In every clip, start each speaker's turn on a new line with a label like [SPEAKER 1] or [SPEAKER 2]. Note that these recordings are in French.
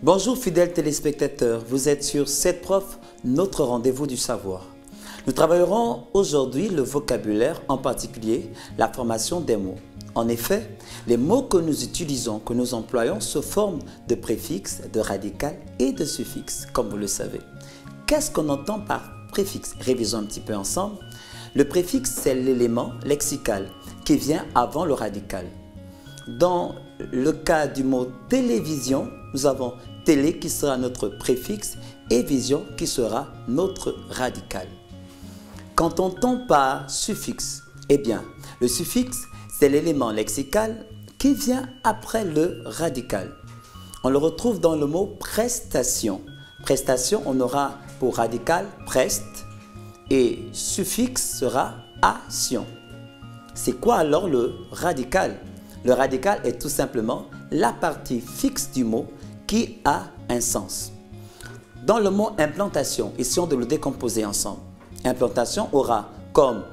[SPEAKER 1] Bonjour fidèles téléspectateurs, vous êtes sur 7Prof, notre rendez-vous du savoir. Nous travaillerons aujourd'hui le vocabulaire, en particulier la formation des mots. En effet, les mots que nous utilisons, que nous employons, se forment de préfixes, de radicales et de suffixes, comme vous le savez. Qu'est-ce qu'on entend par préfixe? Révisons un petit peu ensemble. Le préfixe, c'est l'élément lexical qui vient avant le radical. Dans le cas du mot télévision, nous avons télé qui sera notre préfixe et vision qui sera notre radical. Quand on entend par suffixe, eh bien, le suffixe, c'est l'élément lexical qui vient après le radical. On le retrouve dans le mot prestation. Prestation, on aura pour radical preste et suffixe sera ation. C'est quoi alors le radical? Le radical est tout simplement la partie fixe du mot qui a un sens. Dans le mot implantation, essayons de le décomposer ensemble. Implantation aura comme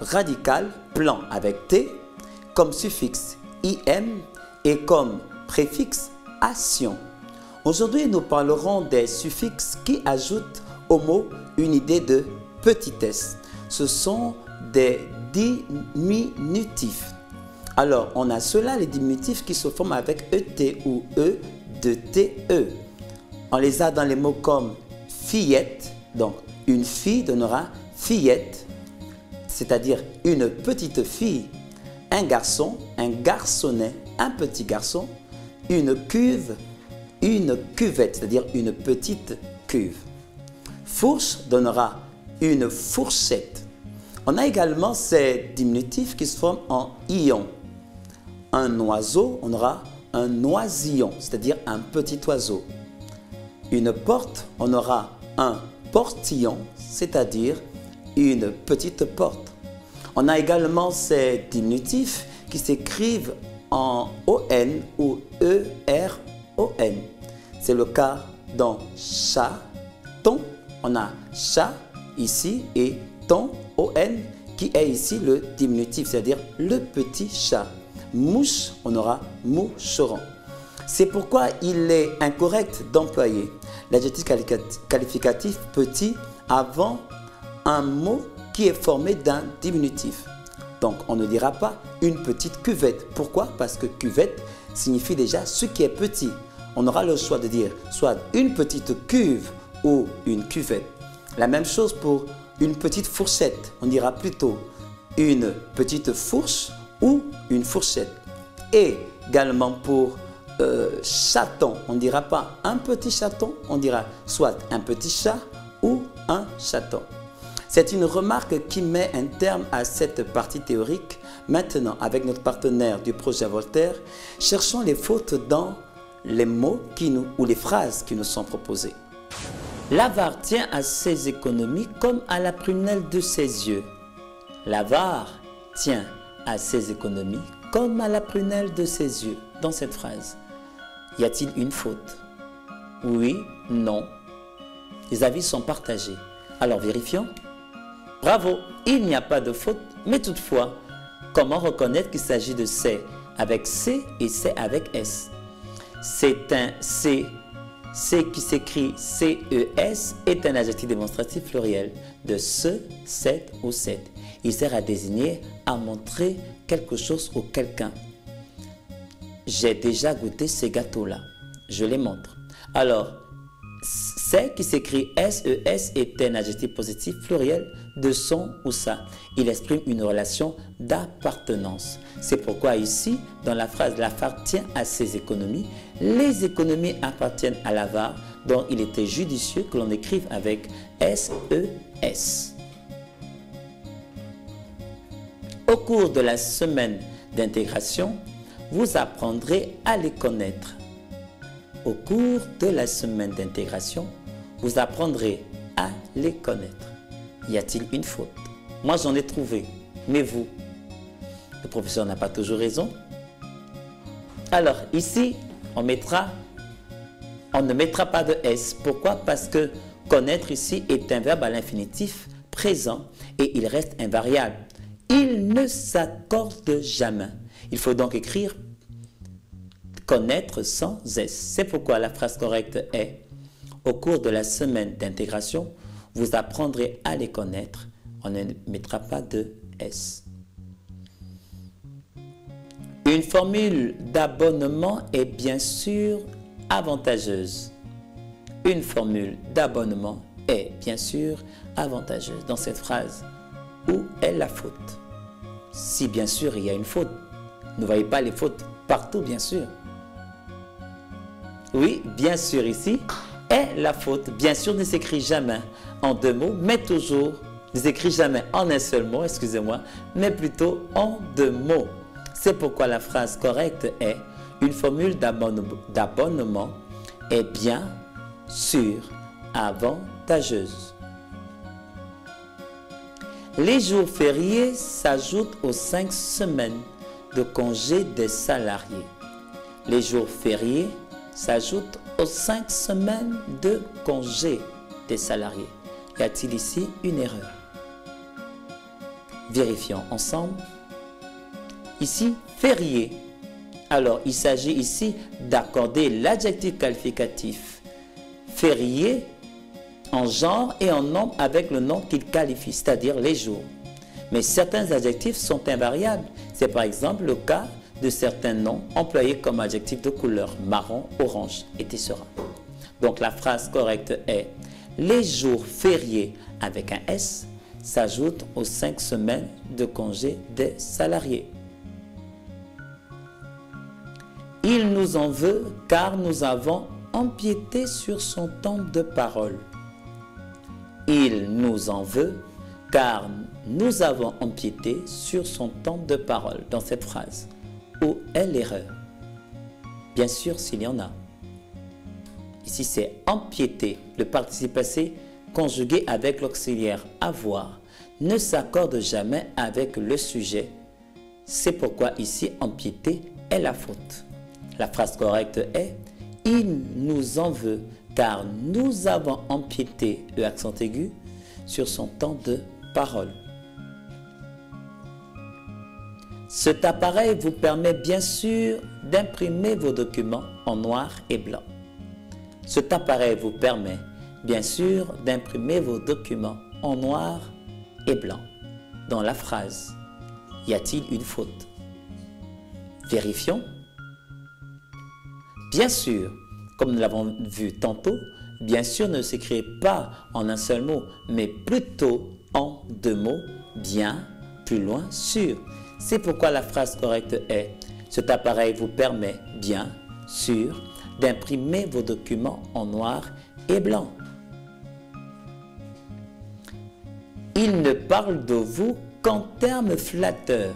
[SPEAKER 1] radical plan avec T, comme suffixe im et comme préfixe ation. Aujourd'hui, nous parlerons des suffixes qui ajoutent au mot une idée de petitesse. Ce sont des diminutifs. Alors, on a ceux-là, les diminutifs qui se forment avec ET ou E de TE. On les a dans les mots comme fillette, donc une fille donnera fillette, c'est-à-dire une petite fille. Un garçon, un garçonnet, un petit garçon. Une cuve, une cuvette, c'est-à-dire une petite cuve. Fourche donnera une fourchette. On a également ces diminutifs qui se forment en ion. Un oiseau, on aura un oisillon, c'est-à-dire un petit oiseau. Une porte, on aura un portillon, c'est-à-dire une petite porte. On a également ces diminutifs qui s'écrivent en ON ou ERON. C'est le cas dans chaton. On a chat ici et ton, ON, qui est ici le diminutif, c'est-à-dire le petit chat. Mouche, on aura moucheron. C'est pourquoi il est incorrect d'employer l'adjectif qualificatif petit avant un mot qui est formé d'un diminutif. Donc, on ne dira pas une petite cuvette. Pourquoi? Parce que cuvette signifie déjà ce qui est petit. On aura le choix de dire soit une petite cuve ou une cuvette. La même chose pour une petite fourchette. On dira plutôt une petite fourche ou une fourchette. Et également pour chaton, on ne dira pas un petit chaton, on dira soit un petit chat ou un chaton. C'est une remarque qui met un terme à cette partie théorique. Maintenant, avec notre partenaire du projet Voltaire, cherchons les fautes dans les mots ou les phrases qui nous sont proposées. L'avare tient à ses économies comme à la prunelle de ses yeux. L'avare tient à ses économies comme à la prunelle de ses yeux. Dans cette phrase, y a-t-il une faute? Oui, non. Les avis sont partagés. Alors vérifions. Bravo, il n'y a pas de faute, mais toutefois, comment reconnaître qu'il s'agit de C avec C et C avec S? C'est un C. C qui s'écrit CES est un adjectif démonstratif pluriel de ce, cette ou cette. Il sert à désigner, à montrer quelque chose ou quelqu'un. J'ai déjà goûté ces gâteaux-là. Je les montre. Alors, c'est qui s'écrit SES est un adjectif positif pluriel de son ou sa. Il exprime une relation d'appartenance. C'est pourquoi ici, dans la phrase « l'avare tient à ses économies », les économies appartiennent à l'avare, donc il était judicieux que l'on écrive avec SES. Au cours de la semaine d'intégration, vous apprendrez à les connaître. Au cours de la semaine d'intégration, vous apprendrez à les connaître. Y a-t-il une faute? Moi, j'en ai trouvé, mais vous? Le professeur n'a pas toujours raison. Alors, ici, on ne mettra pas de S. Pourquoi? Parce que connaître ici est un verbe à l'infinitif présent et il reste invariable. Il ne s'accorde jamais. Il faut donc écrire connaître sans S. C'est pourquoi la phrase correcte est: au cours de la semaine d'intégration, vous apprendrez à les connaître. On ne mettra pas de S. Une formule d'abonnement est bien sûr avantageuse. Une formule d'abonnement est bien sûr avantageuse. Dans cette phrase, où est la faute? Si bien sûr il y a une faute, ne voyez pas les fautes partout bien sûr. Oui, bien sûr ici est la faute. Bien sûr ne s'écrit jamais en deux mots, mais toujours, ne s'écrit jamais en un seul mot, excusez-moi, mais plutôt en deux mots. C'est pourquoi la phrase correcte est: une formule d'abonnement est bien sûr avantageuse. Les jours fériés s'ajoutent aux 5 semaines de congé des salariés. Les jours fériés s'ajoutent aux 5 semaines de congé des salariés. Y a-t-il ici une erreur? Vérifions ensemble. Ici, férié. Alors, il s'agit ici d'accorder l'adjectif qualificatif férié en genre et en nombre avec le nom qu'il qualifie, c'est-à-dire les jours. Mais certains adjectifs sont invariables. C'est par exemple le cas de certains noms employés comme adjectifs de couleur: marron, orange, etc. Donc la phrase correcte est: les jours fériés avec un S s'ajoutent aux 5 semaines de congé des salariés. Il nous en veut car nous avons empiété sur son temps de parole. Il nous en veut car nous avons empiété sur son temps de parole. Dans cette phrase, où est l'erreur? Bien sûr, s'il y en a. Ici, c'est empiéter. Le participe passé conjugué avec l'auxiliaire avoir ne s'accorde jamais avec le sujet. C'est pourquoi ici, empiéter est la faute. La phrase correcte est: il nous en veut car nous avons empiété, le accent aigu, sur son temps de parole. Cet appareil vous permet bien sûr d'imprimer vos documents en noir et blanc. Cet appareil vous permet bien sûr d'imprimer vos documents en noir et blanc. Dans la phrase, y a-t-il une faute? Vérifions. Bien sûr, comme nous l'avons vu tantôt, bien sûr ne s'écrit pas en un seul mot, mais plutôt en deux mots: bien, plus loin, sûr. C'est pourquoi la phrase correcte est: cet appareil vous permet bien sûr d'imprimer vos documents en noir et blanc. Il ne parle de vous qu'en termes flatteurs.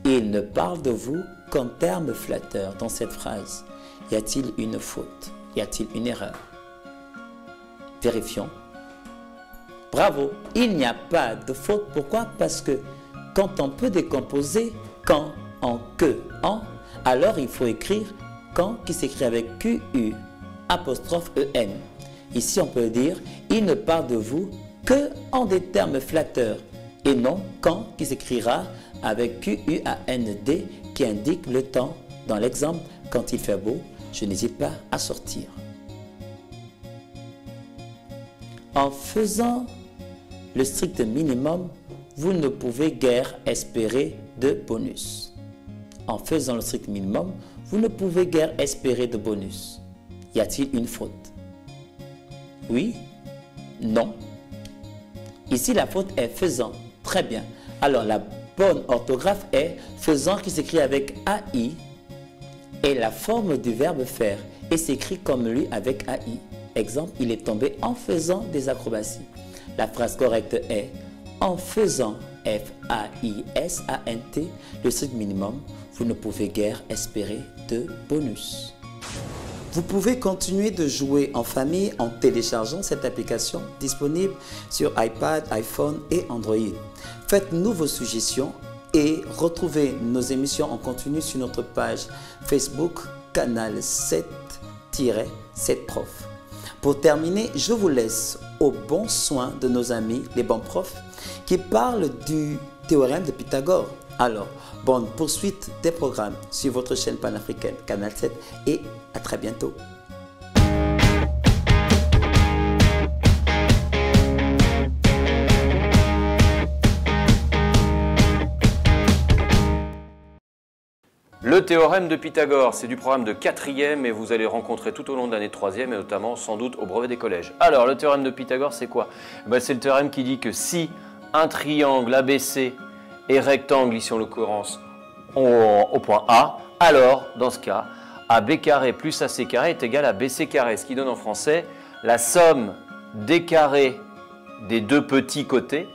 [SPEAKER 1] Il ne parle de vous qu'en termes flatteurs. Dans cette phrase, y a-t-il une faute? Y a-t-il une erreur? Vérifions. Bravo, il n'y a pas de faute. Pourquoi? Parce que quand on peut décomposer quand en que en, alors il faut écrire quand qui s'écrit avec QU apostrophe EN. Ici on peut dire: il ne parle de vous que en des termes flatteurs, et non quand qui s'écrira avec QUAND qui indique le temps. Dans l'exemple, quand il fait beau, je n'hésite pas à sortir. En faisant le strict minimum, vous ne pouvez guère espérer de bonus. En faisant le strict minimum, vous ne pouvez guère espérer de bonus. Y a-t-il une faute? Oui? Non? Ici, la faute est faisant. Très bien. Alors, la bonne orthographe est faisant qui s'écrit avec AI et la forme du verbe faire et s'écrit comme lui avec AI. Exemple, il est tombé en faisant des acrobaties. La phrase correcte est: en faisant F-A-I-S-A-N-T, le strict minimum, vous ne pouvez guère espérer de bonus. Vous pouvez continuer de jouer en famille en téléchargeant cette application disponible sur iPad, iPhone et Android. Faites-nous vos suggestions et retrouvez nos émissions en continu sur notre page Facebook, canal 7-7prof. Pour terminer, je vous laisse au bon soin de nos amis, les bons profs, qui parlent du théorème de Pythagore. Alors, bonne poursuite des programmes sur votre chaîne panafricaine Canal 7 et à très bientôt.
[SPEAKER 2] Le théorème de Pythagore, c'est du programme de 4e et vous allez rencontrer tout au long de l'année de 3e et notamment sans doute au brevet des collèges. Alors, le théorème de Pythagore, c'est quoi? C'est le théorème qui dit que si un triangle ABC est rectangle, ici en l'occurrence au point A, alors, dans ce cas, AB carré plus AC carré est égal à BC carré, ce qui donne en français la somme des carrés des deux petits côtés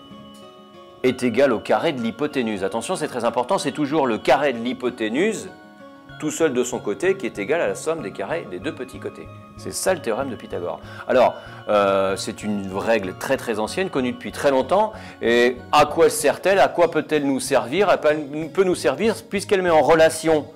[SPEAKER 2] est égal au carré de l'hypoténuse. Attention, c'est très important, c'est toujours le carré de l'hypoténuse, tout seul de son côté, qui est égal à la somme des carrés des deux petits côtés. C'est ça le théorème de Pythagore. Alors, c'est une règle très très ancienne, connue depuis très longtemps. Et à quoi sert-elle? À quoi peut-elle nous servir? Elle peut nous servir puisqu'elle met en relation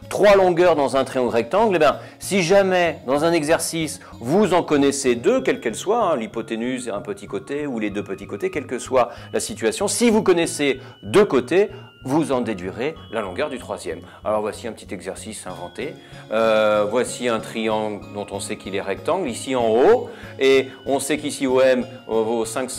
[SPEAKER 2] trois longueurs dans un triangle rectangle. Eh bien, si jamais, dans un exercice, vous en connaissez deux, quelle qu'elle soit, l'hypoténuse et un petit côté, ou les deux petits côtés, quelle que soit la situation, si vous connaissez deux côtés, vous en déduirez la longueur du troisième. Alors voici un petit exercice inventé. Voici un triangle dont on sait qu'il est rectangle, ici en haut, et on sait qu'ici OM vaut 5,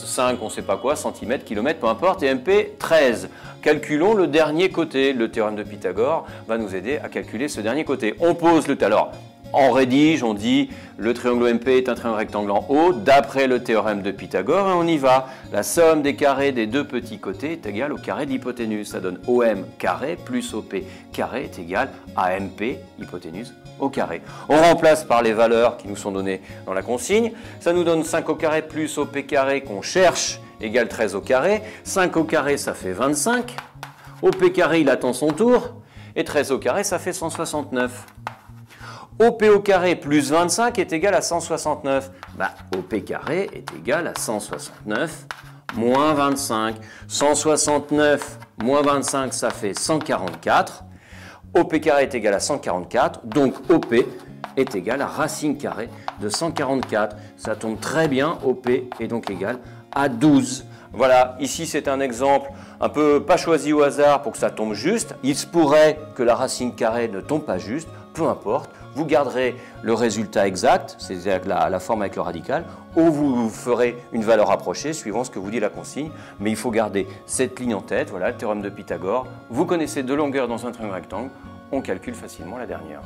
[SPEAKER 2] on ne sait pas quoi, centimètres, kilomètres, peu importe, et MP 13. Calculons le dernier côté. Le théorème de Pythagore va nous aider à calculer ce dernier côté. On pose le... Alors, on rédige, on dit le triangle OMP est un triangle rectangle en haut, d'après le théorème de Pythagore, et on y va. La somme des carrés des deux petits côtés est égale au carré de l'hypoténuse. Ça donne OM carré plus OP carré est égal à MP, hypoténuse, au carré. On remplace par les valeurs qui nous sont données dans la consigne. Ça nous donne 5 au carré plus OP carré qu'on cherche égale 13 au carré. 5 au carré, ça fait 25. OP carré, il attend son tour. Et 13 au carré, ça fait 169. OP au carré plus 25 est égal à 169. OP carré est égal à 169 moins 25. 169 moins 25, ça fait 144. OP carré est égal à 144. Donc OP est égal à racine carrée de 144. Ça tombe très bien. OP est donc égal à 12. Voilà, ici c'est un exemple un peu pas choisi au hasard pour que ça tombe juste. Il se pourrait que la racine carrée ne tombe pas juste, peu importe. Vous garderez le résultat exact, c'est-à-dire la forme avec le radical, ou vous ferez une valeur approchée suivant ce que vous dit la consigne. Mais il faut garder cette ligne en tête, voilà le théorème de Pythagore. Vous connaissez deux longueurs dans un triangle rectangle, on calcule facilement la dernière.